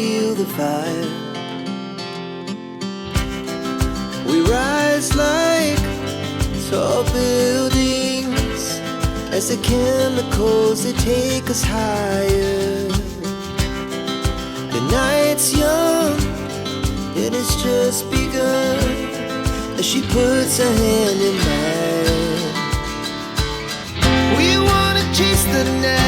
feel the fire. We rise like tall buildings as the chemicals, they take us higher. The night's young, it has just begun, as she puts her hand in mine. We wanna chase the night,